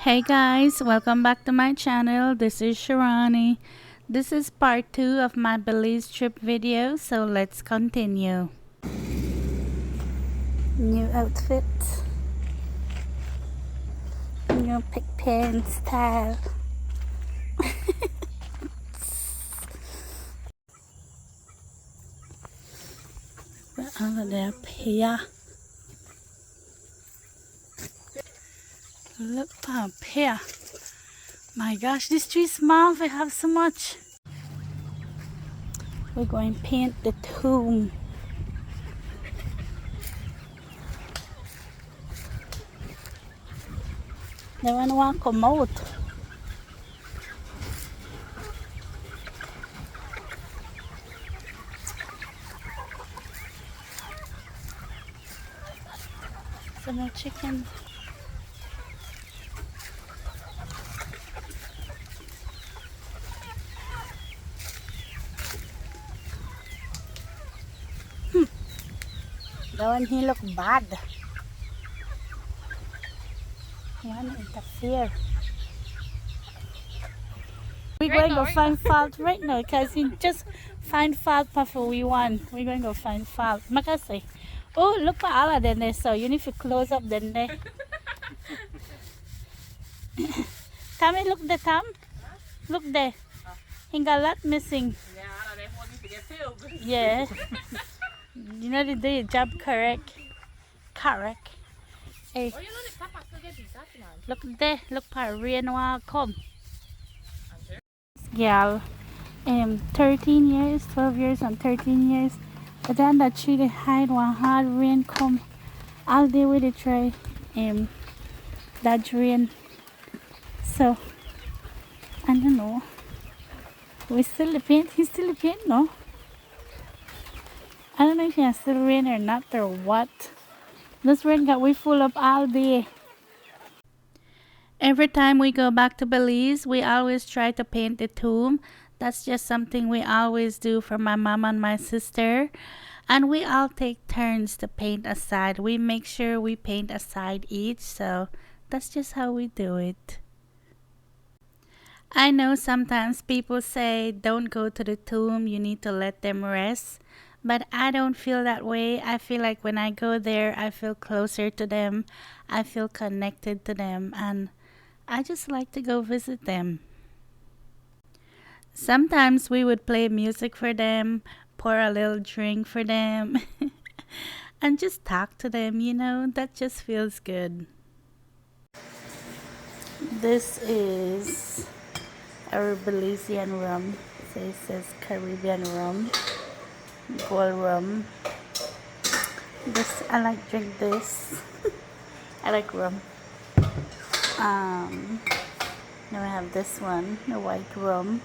Hey guys, welcome back to my channel. This is Shirani. This is part 2 of my Belize trip video, so let's continue. New outfit. New pigpen style. We're out there up here. Look up here. My gosh, this tree is small. We have so much. We're going to paint the tomb. They want to come out. Some more chickens. That one he look bad. He want to interfere. We're going to go find fault right now because he just find fault before we want. We're going to go find fault. Makasih. Oh, look at all of them there. So you need to close up then there. Tommy, look there, Tom. Look there. He got a lot missing. Yeah. You know they do your job correct. Correct. Hey. Look there. Look for rain will come. Girl, 13 years, 12 years and 13 years. But then that tree they hide when hard rain come. All day we they try dodge rain. So I don't know. We still paint. He's still paint, no? I don't know if it's still rain or not or what. This rain got we full up all day. Every time we go back to Belize, we always try to paint the tomb. That's just something we always do for my mom and my sister. And we all take turns to paint a side. We make sure we paint a side each. So that's just how we do it. I know sometimes people say don't go to the tomb. You need to let them rest. But I don't feel that way. I feel like when I go there, I feel closer to them. I feel connected to them. And I just like to go visit them. Sometimes we would play music for them, pour a little drink for them, and just talk to them, you know, that just feels good. This is our Belizean rum. So it says Caribbean rum, gold rum. This, I like drink this. I like rum. Then we have this one, the white rum.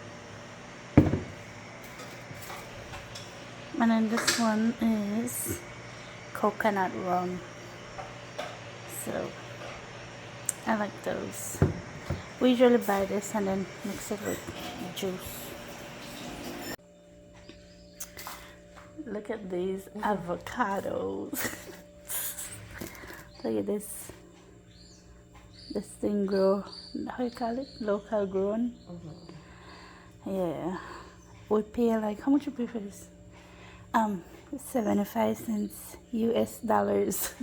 And then this one is coconut rum. So I like those. We usually buy this and then mix it with juice. Look at these avocados. Look at this. This thing grow, how you call it? Local grown. Yeah. We pay like, how much you pay for this? 75 cents US dollars.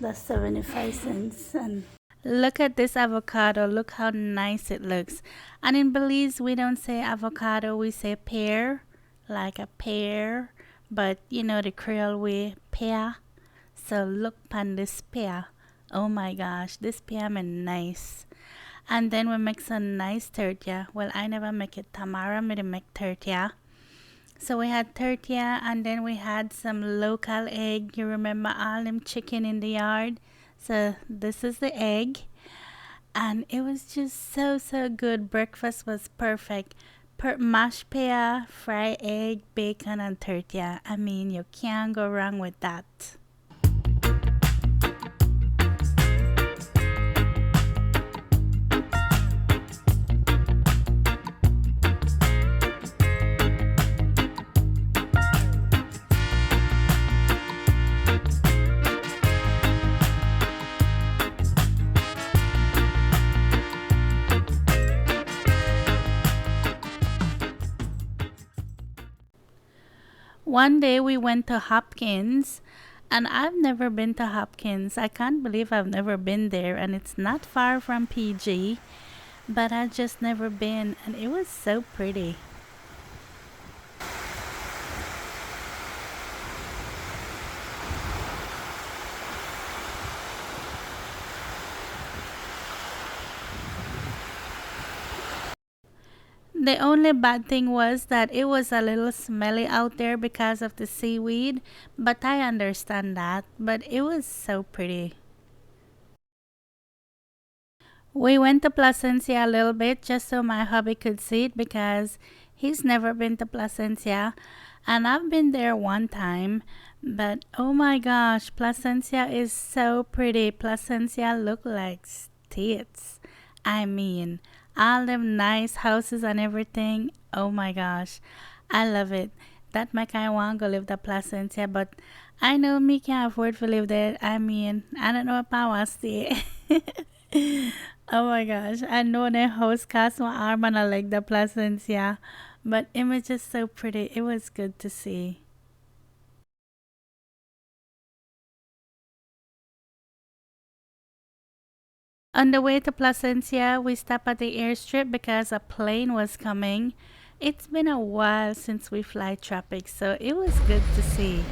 That's 75 cents. And look at this avocado. Look how nice it looks. And in Belize, we don't say avocado, we say pear, like a pear. But you know the Creole way, pear. So look upon this pear. Oh my gosh, this pear is nice. And then we make some nice tortilla. Well, I never make it. Tamara made make tortilla. So we had tortilla and then we had some local egg. You remember all them chicken in the yard? So this is the egg. And it was just so good. Breakfast was perfect. Mashed pear, fried egg, bacon and tortilla. I mean, you can't go wrong with that. One day we went to Hopkins, and I've never been to Hopkins. I can't believe I've never been there, and it's not far from PG, but I just never been, and it was so pretty. The only bad thing was that it was a little smelly out there because of the seaweed, but I understand that. But it was so pretty. We went to Placencia a little bit just so my hubby could see it because he's never been to Placencia and I've been there one time. But oh my gosh, Placencia is so pretty. Placencia look like states. I mean, all them nice houses and everything. Oh my gosh, I love it. That make I want to live the Placencia, but I know me can't afford to live there. I mean, I don't know if I want to stay. Oh my gosh, I know the house cost my arm and a leg, the Placencia, but it was just so pretty. It was good to see. On the way to Placencia, we stopped at the airstrip because a plane was coming. It's been a while since we fly tropics, so it was good to see.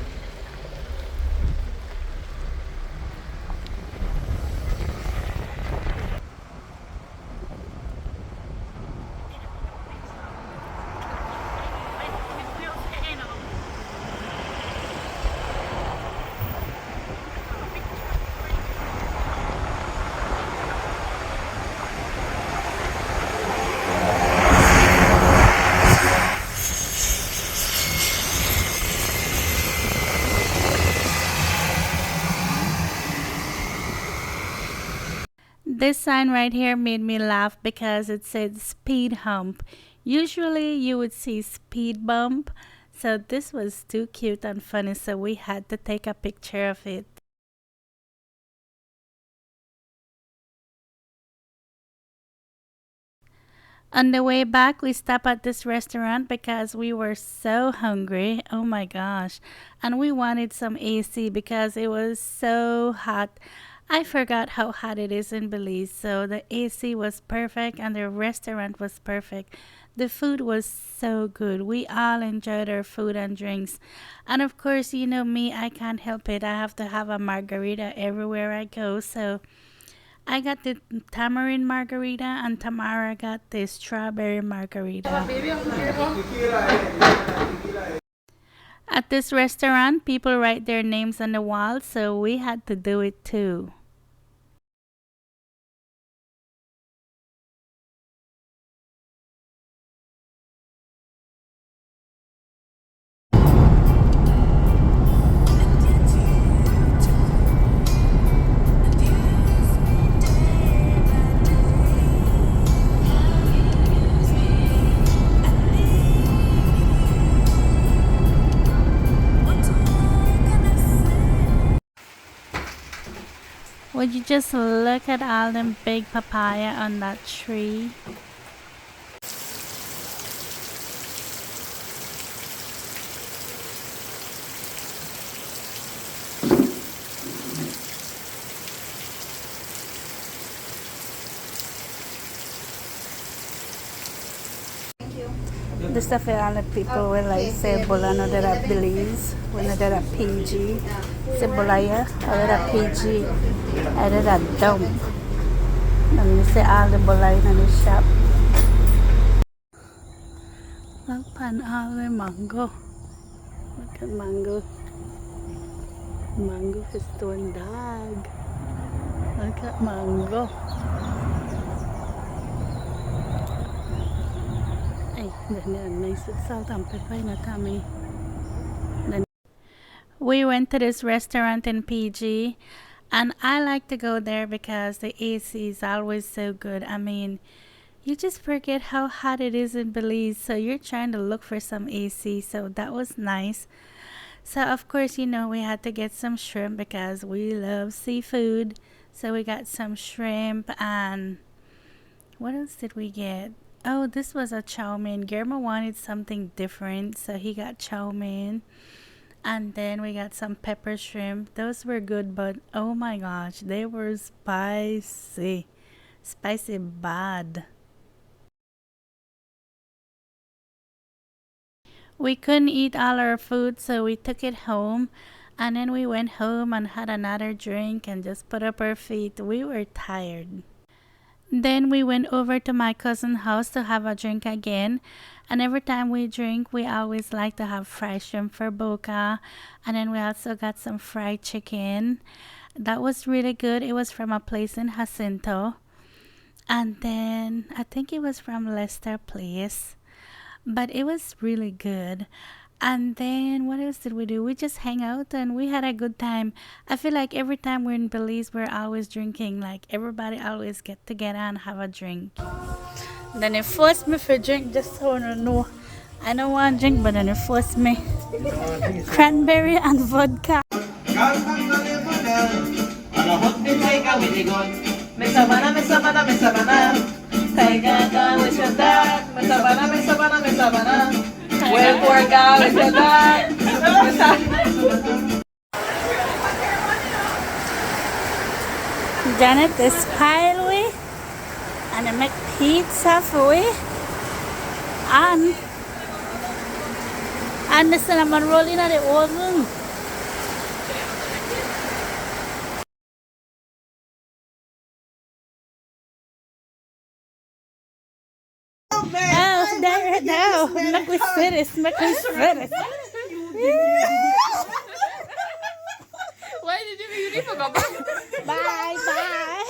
This sign right here made me laugh because it said speed hump. Usually you would see speed bump, so this was too cute and funny, so we had to take a picture of it. On the way back, we stopped at this restaurant because we were so hungry. Oh my gosh. And we wanted some AC because it was so hot. I forgot how hot it is in Belize. So the AC was perfect and the restaurant was perfect. The food was so good. We all enjoyed our food and drinks. And of course, you know me, I can't help it. I have to have a margarita everywhere I go. So I got the tamarind margarita and Tamara got the strawberry margarita. At this restaurant, people write their names on the wall, so we had to do it too. Would you just look at all them big papaya on that tree? The stuff that all the people will like say bolano that are Belize, when they're at PG, say bolaya, or at PG, or they're at dump. And you say all the bolaya in the shop. Look pan all the mango. Look at mango. Mango is doing dog. Look at mango. Ay, ganyan. Nice with salt and pepper na kami. We went to this restaurant in PG and I like to go there because the AC is always so good. I mean, you just forget how hot it is in Belize, so you're trying to look for some AC, so that was nice. So of course, you know, we had to get some shrimp because we love seafood. So we got some shrimp and what else did we get? Oh, this was a chow mein. Guillermo wanted something different, so he got chow mein. And then we got some pepper shrimp. Those were good, but oh my gosh, they were spicy. Spicy bad. We couldn't eat all our food, so we took it home. And then we went home and had another drink and just put up our feet. We were tired. Then we went over to my cousin's house to have a drink again. And every time we drink, we always like to have fried shrimp for boca. And then we also got some fried chicken. That was really good. It was from a place in Jacinto. And then I think it was from Lester Place. But it was really good. And then what else did we do? We just hang out and we had a good time. I feel like every time we're in Belize, we're always drinking. Like everybody always get together and have a drink. Then they forced me for drink just so I know. I don't want to drink, but then they forced me. Cranberry and vodka. Well, poor guy, with your dad. Janet is pile we and I make pizza for we and the cinnamon roll in the oven. Oh, there now. Make me finish. Make me finish. Why did you leave for Baba? Bye, bye.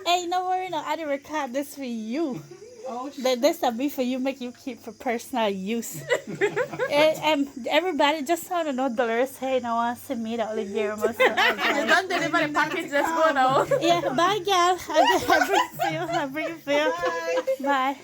Hey, no worry, no. I didn't record this for you. Oh, This will be for you, make you keep for personal use. Everybody just want to know Dolores. Hey, no one see me that only Guillermo. you don't deliver the package, let's go now. Yeah, bye, gal. I bring it for you. Bye.